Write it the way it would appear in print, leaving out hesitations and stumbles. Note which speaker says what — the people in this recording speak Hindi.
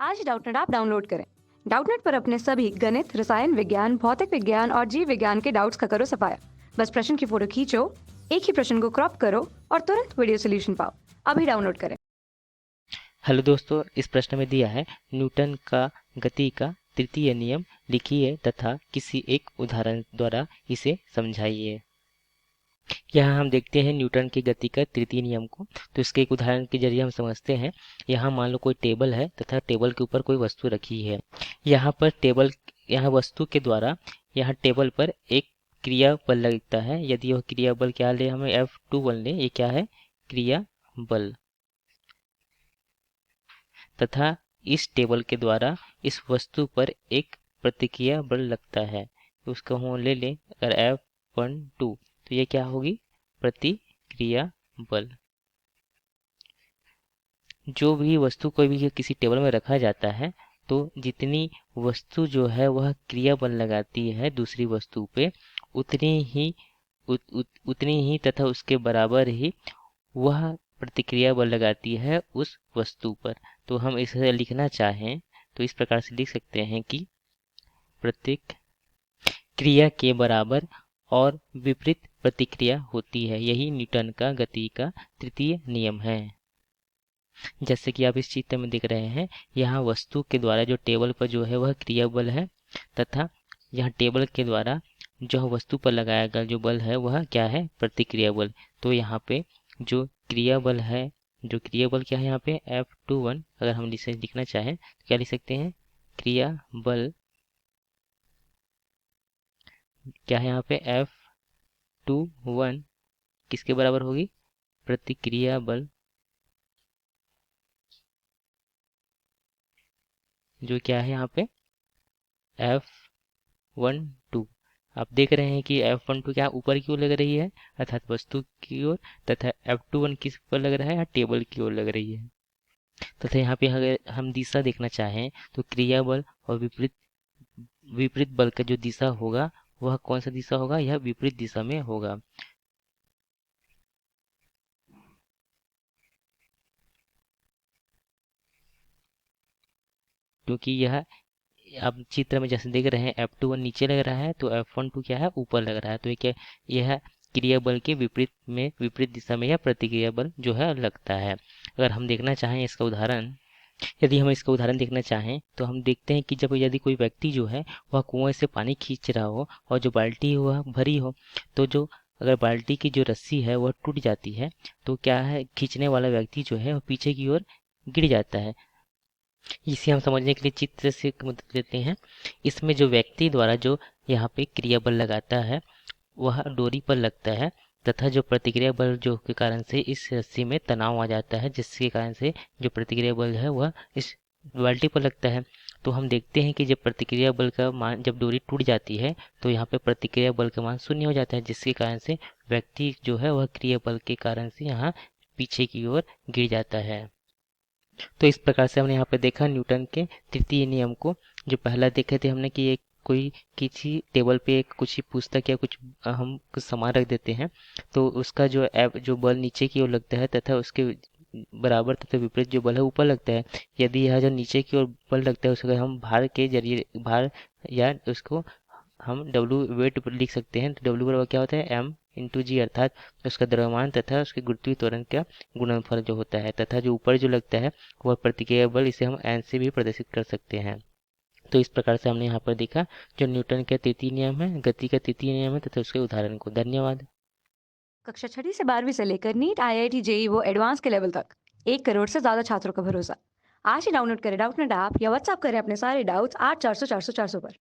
Speaker 1: आज ही डाउटनेट ऐप डाउनलोड करें। डाउटनेट पर अपने सभी गणित, रसायन विज्ञान, भौतिक विज्ञान और जीव विज्ञान के डाउट्स का करो सफाया। बस प्रश्न की फोटो खींचो, एक ही प्रश्न को क्रॉप करो और तुरंत वीडियो सोल्यूशन पाओ। अभी डाउनलोड करें।
Speaker 2: हेलो दोस्तों, इस प्रश्न में दिया है न्यूटन का गति का तृतीय नियम लिखिए तथा किसी एक उदाहरण द्वारा इसे समझाइए। यहाँ हम देखते हैं न्यूटन की गति का तृतीय नियम को। तो इसके एक उदाहरण के जरिए हम समझते हैं। यहाँ मान लो कोई टेबल है तथा टेबल के ऊपर कोई वस्तु रखी है। यहाँ वस्तु के द्वारा यहाँ टेबल पर एक क्रिया बल लगता है। यदि यह क्रिया बल क्या ले, हमें F21 ले, ये क्या है, क्रिया बल। तथा इस टेबल के द्वारा इस वस्तु पर एक प्रतिक्रिया बल लगता है। तो उसको हम ले लें अगर F12, तो ये क्या होगी, प्रतिक्रिया बल। जो भी वस्तु कोई भी किसी टेबल में रखा जाता है, तो जितनी वस्तु जो है वह क्रिया बल लगाती है दूसरी वस्तु पे, उतनी ही उतनी ही तथा उसके बराबर ही वह प्रतिक्रिया बल लगाती है उस वस्तु पर। तो हम इसे लिखना चाहें तो इस प्रकार से लिख सकते हैं कि प्रतिक्रिया के बराबर और विपरीत प्रतिक्रिया होती है। यही न्यूटन का गति का तृतीय नियम है। जैसे कि आप इस चित्र में देख रहे हैं, यहाँ वस्तु के द्वारा जो टेबल पर जो है वह क्रिया बल है तथा यहाँ टेबल के द्वारा जो वस्तु पर लगाया गया जो बल है वह क्या है, प्रतिक्रिया बल। तो यहाँ पे जो क्रिया बल है, जो क्रिया बल क्या है यहाँ पे F21, अगर हम इसे लिखना चाहें तो क्या लिख सकते हैं, क्रिया बल क्या है यहाँ पे F21 किसके बराबर होगी, प्रतिक्रिया बल जो क्या है यहाँ पे F12। आप देख रहे हैं कि F12 क्या ऊपर की ओर लग रही है अर्थात वस्तु की ओर, तथा F21 किस पर लग रहा है, टेबल की ओर लग रही है। तथा यहाँ पे अगर हम दिशा देखना चाहें तो क्रिया बल और विपरीत बल का जो दिशा होगा वह कौन सा दिशा होगा, यह विपरीत दिशा में होगा। क्योंकि यह आप चित्र में जैसे देख रहे हैं F21 नीचे लग रहा है तो F12 क्या है, ऊपर लग रहा है। तो ये क्या, यह क्रिया बल के विपरीत दिशा में यह प्रतिक्रिया बल जो है लगता है। अगर हम देखना चाहें इसका उदाहरण, यदि हम इसका उदाहरण देखना चाहें तो हम देखते हैं कि जब यदि कोई व्यक्ति जो है वह कुएं से पानी खींच रहा हो और जो बाल्टी वह भरी हो, तो जो अगर बाल्टी की जो रस्सी है वह टूट जाती है तो क्या है, खींचने वाला व्यक्ति जो है वह पीछे की ओर गिर जाता है। इसे हम समझने के लिए चित्र से मदद लेते हैं। इसमें जो व्यक्ति द्वारा जो यहाँ पे क्रिया बल लगाता है वह डोरी पर लगता है तथा जो प्रतिक्रिया बल जो के कारण से इस रस्सी में तनाव आ जाता है, जिसके कारण से जो प्रतिक्रिया बल है वह इस बाल्टी पर लगता है। तो हम देखते हैं कि जब प्रतिक्रिया बल का मान, जब डोरी टूट जाती है तो यहाँ पे प्रतिक्रिया बल का मान शून्य हो जाता है, जिसके कारण से व्यक्ति जो है वह क्रिया बल के कारण से यहाँ पीछे की ओर गिर जाता है। तो इस प्रकार से हमने यहाँ पे देखा न्यूटन के तृतीय नियम को। जो पहला देखे थे हमने कि एक कोई किसी टेबल पे एक कुछ पुस्तक या कुछ हम कुछ सामान रख देते हैं तो उसका जो बल नीचे की ओर लगता है तथा उसके बराबर तथा विपरीत जो बल है ऊपर लगता है। यदि यह जो नीचे की ओर बल लगता है उसको हम भार के जरिए भार या उसको हम W वेट लिख सकते हैं। तो W बराबर क्या होता है, M×G, अर्थात उसका द्रव्यमान तथा उसके गुरुत्वीय त्वरण का गुणनफल जो होता है, तथा जो ऊपर जो लगता है वह प्रतिक्रिया बल, इसे हम N से भी प्रदर्शित कर सकते हैं। तो इस प्रकार से हमने यहाँ पर देखा जो न्यूटन का तृतीय नियम है, गति का तृतीय नियम है तथा उसके उदाहरण को। धन्यवाद।
Speaker 1: कक्षा 6 से 12वीं से लेकर नीट, IIT, JEE वो एडवांस के लेवल तक 1 करोड़ से ज्यादा छात्रों का भरोसा। आज ही डाउनलोड करें डाउटनेट ऐप या व्हाट्सएप करें अपने सारे डाउट्स 8400 400 400 पर।